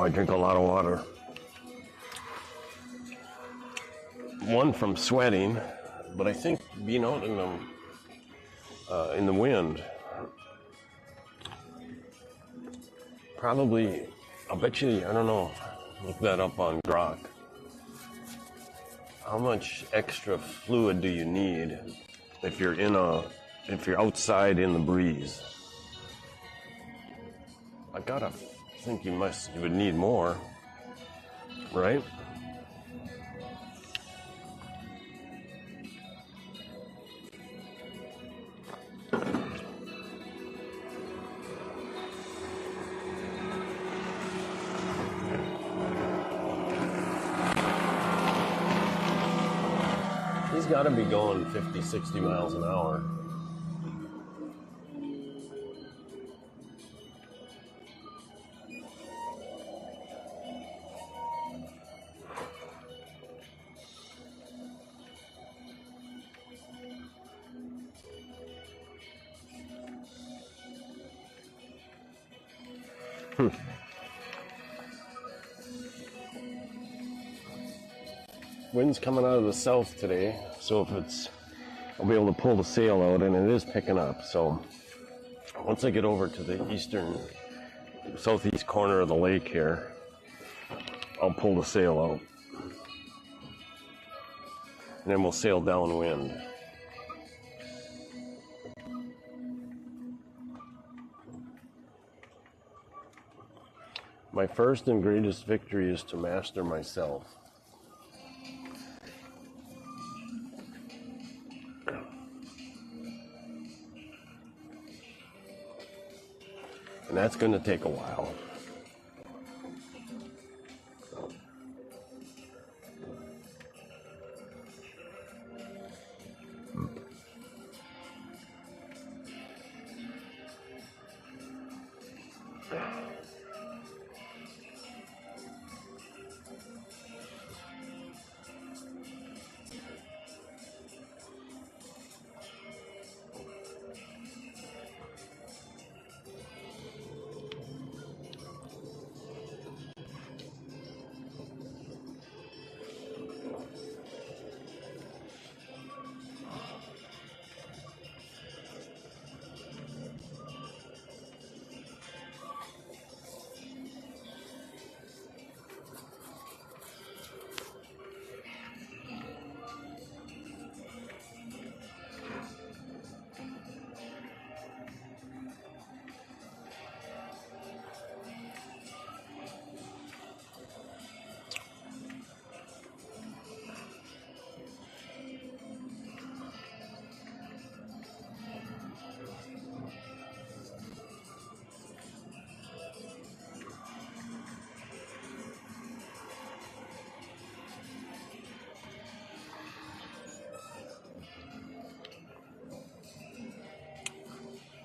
Wow, I drink a lot of water. One, from sweating, but I think being out in the wind, probably, I'll bet you, I don't know, look that up on Grok. How much extra fluid do you need if you're outside in the breeze? I gotta think you would need more, right? He's got to be going 50, 60 miles an hour. Wind's coming out of the south today, so I'll be able to pull the sail out, and it is picking up. So once I get over to the southeast corner of the lake here, I'll pull the sail out, and then we'll sail downwind. My first and greatest victory is to master myself. And that's going to take a while.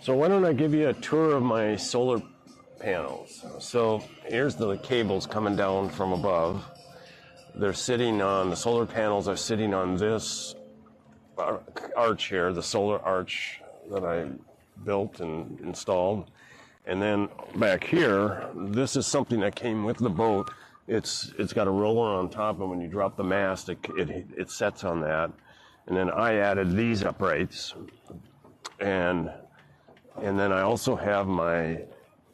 So why don't I give you a tour of my solar panels. So here's the cables coming down from above. The solar panels are sitting on this arch here, the solar arch that I built and installed. And then back here, this is something that came with the boat. It's got a roller on top, and when you drop the mast, it sets on that. And then I added these uprights, and then I also have my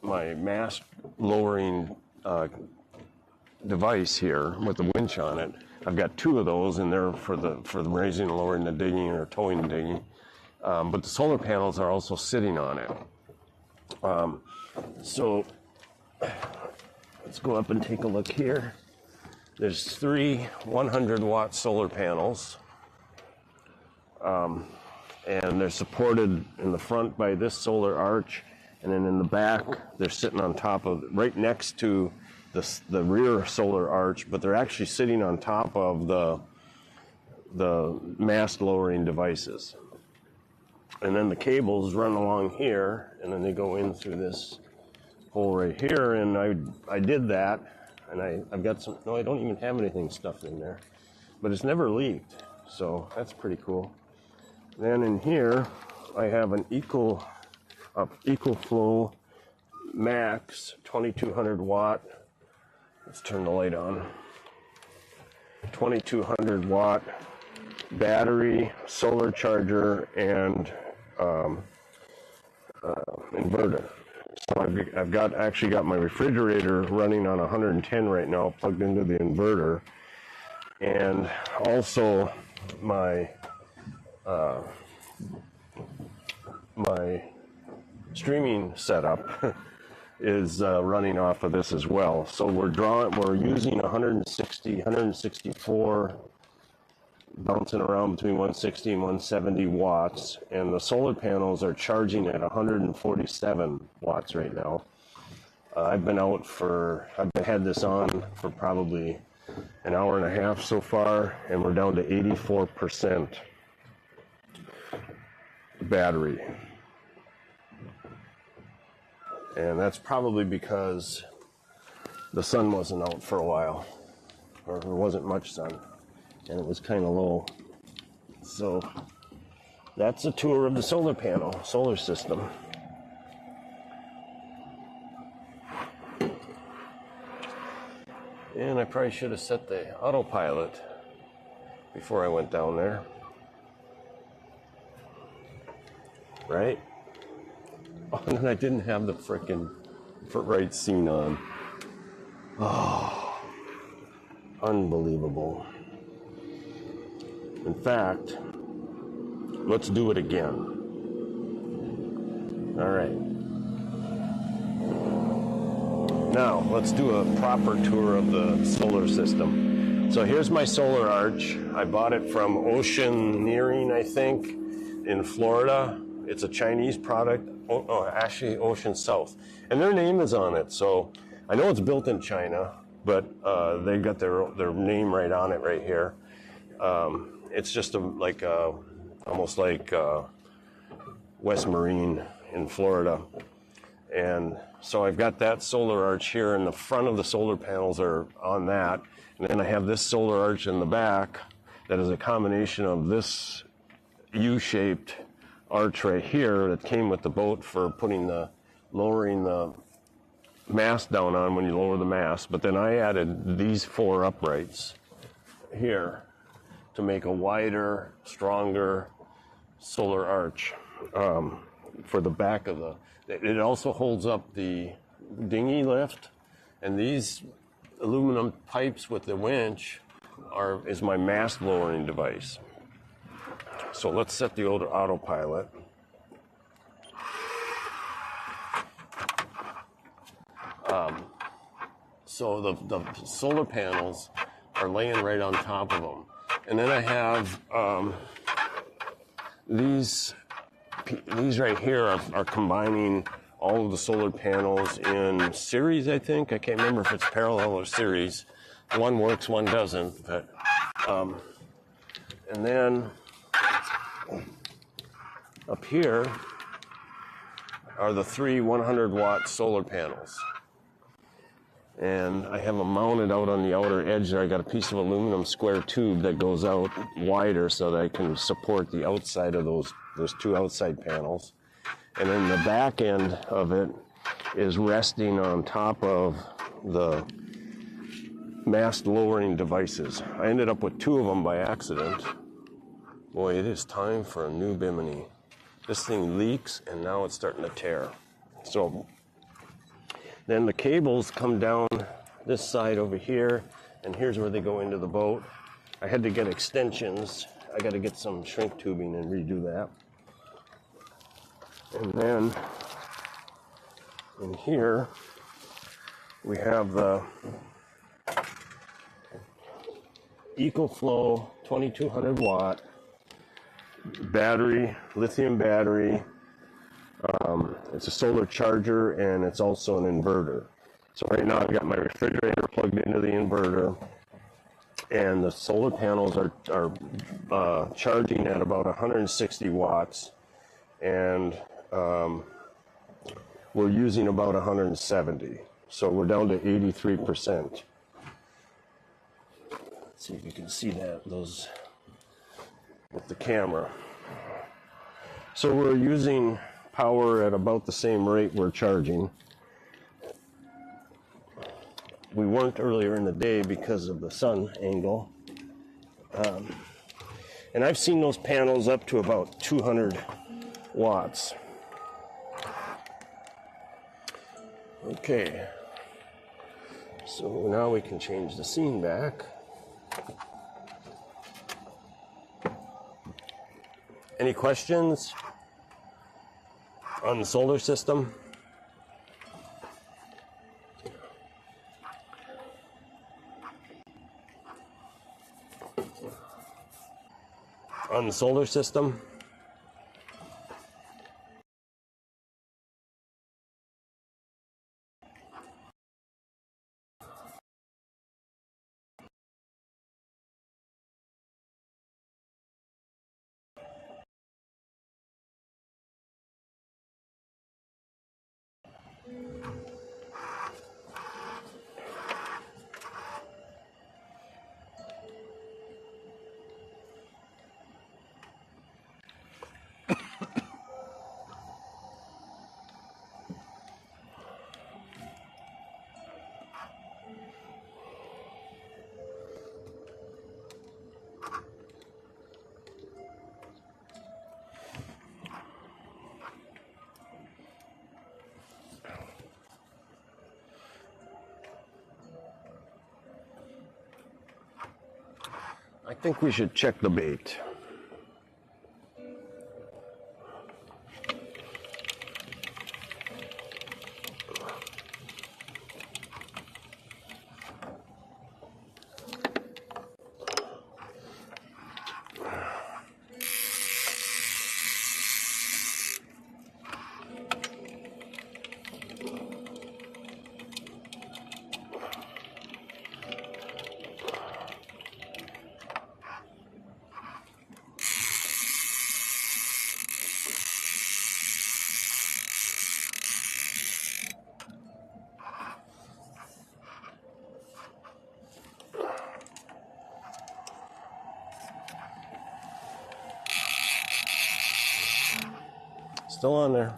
mast lowering device here with the winch on it. I've got two of those in there for the raising and lowering the digging or towing and digging. But the solar panels are also sitting on it. So let's go up and take a look here. There's 3 100-watt solar panels. And they're supported in the front by this solar arch, and then in the back they're sitting on top of, right next to the rear solar arch, but they're actually sitting on top of the mast lowering devices. And then the cables run along here, and then they go in through this hole right here, and I did that, and I've got some, no, I don't even have anything stuffed in there, but it's never leaked, so that's pretty cool. Then in here, I have an EcoFlow Max 2200 watt Let's turn the light on. 2200 watt battery, solar charger, and inverter. So I've actually got my refrigerator running on 110 right now, plugged into the inverter, and also my my streaming setup is running off of this as well. So we're using 164, bouncing around between 160 and 170 watts, and the solar panels are charging at 147 watts right now. I've had this on for probably an hour and a half so far, and we're down to 84% battery. And that's probably because the sun wasn't out for a while, or there wasn't much sun, and it was kind of low. So that's a tour of the solar system. And I probably should have set the autopilot before I went down there. Right? Oh, and I didn't have the frickin' right scene on. Oh, unbelievable. In fact, let's do it again. All right. Now, let's do a proper tour of the solar system. So here's my solar arch. I bought it from Oceaneering, I think, in Florida. It's a Chinese product. Actually, Ocean South. And their name is on it. So I know it's built in China, but they got their name right on it right here. It's just almost like West Marine in Florida. And so I've got that solar arch here, and the front of the solar panels are on that. And then I have this solar arch in the back that is a combination of this U-shaped arch right here that came with the boat for lowering the mast down on when you lower the mast. But then I added these 4 uprights here to make a wider, stronger solar arch for the back of the. It also holds up the dinghy lift, and these aluminum pipes with the winch is my mast lowering device. So let's set the autopilot. So the solar panels are laying right on top of them. And then I have these right here are combining all of the solar panels in series, I think. I can't remember if it's parallel or series. One works, one doesn't. But, and then up here are the 3 100-watt solar panels. And I have them mounted out on the outer edge there. I got a piece of aluminum square tube that goes out wider so that I can support the outside of those 2 outside panels. And then the back end of it is resting on top of the mast lowering devices. I ended up with 2 of them by accident. Boy, it is time for a new bimini. This thing leaks, and now it's starting to tear. So then the cables come down this side over here, and here's where they go into the boat. I had to get extensions. I got to get some shrink tubing and redo that. And then in here, we have the EcoFlow 2200 watt battery, lithium battery. It's a solar charger, and it's also an inverter. So right now I've got my refrigerator plugged into the inverter, and the solar panels are charging at about 160 watts, and we're using about 170. So we're down to 83%. Let's see if you can see those with the camera. So we're using power at about the same rate we're charging. we weren't earlier in the day because of the sun angle. And I've seen those panels up to about 200 watts. Okay, so now we can change the scene back. Any questions on the solar system? On the solar system? I think we should check the bait. Still on there.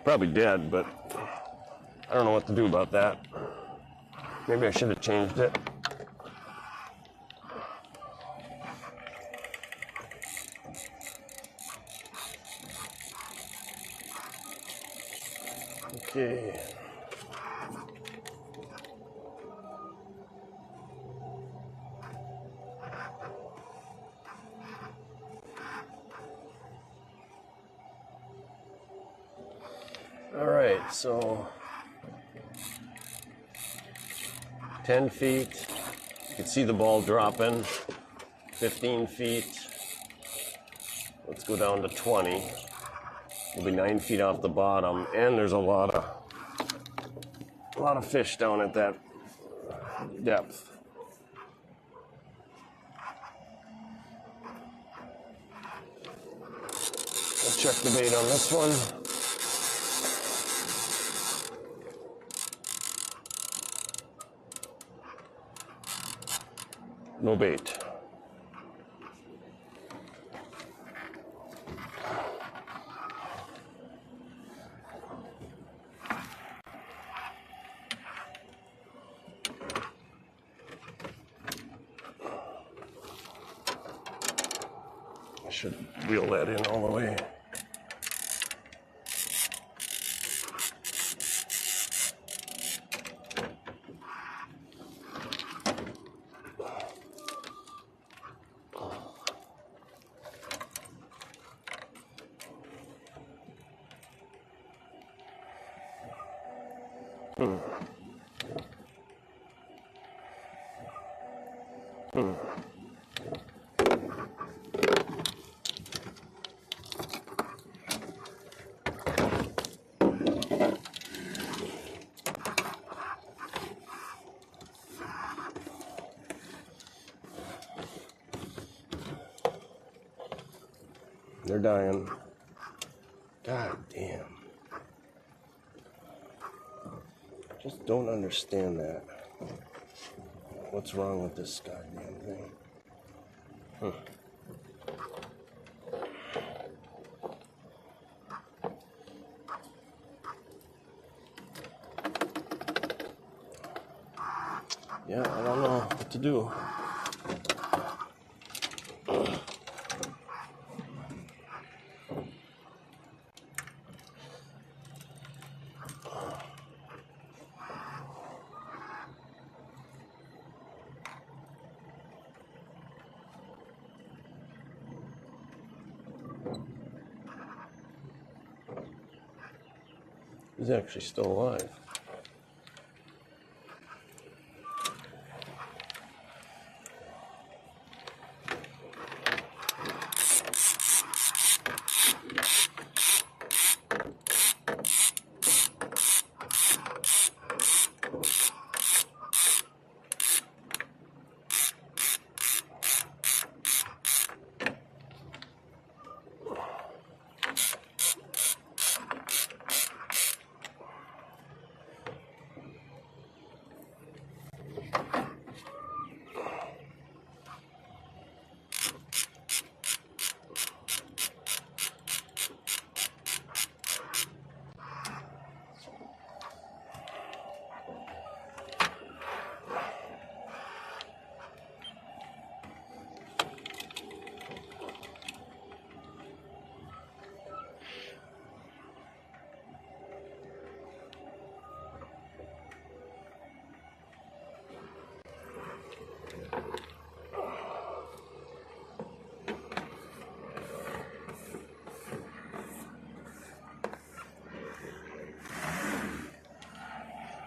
Probably dead, but I don't know what to do about that. Maybe I should have changed it. Okay. All right, so 10 feet, you can see the ball dropping, 15 feet, let's go down to 20, we'll be 9 feet off the bottom, and there's a lot of fish down at that depth. Let's check the bait on this one. No bait. I should reel that in all the way. They're dying. God damn. I just don't understand that. What's wrong with this goddamn thing? Yeah, I don't know what to do. He's actually still alive.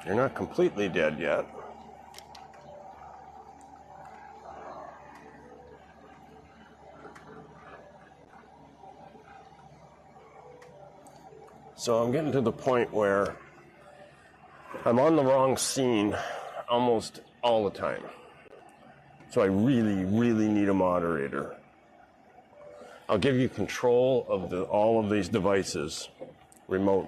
You're not completely dead yet. So I'm getting to the point where I'm on the wrong scene almost all the time. So I really, really need a moderator. I'll give you control of all of these devices remotely.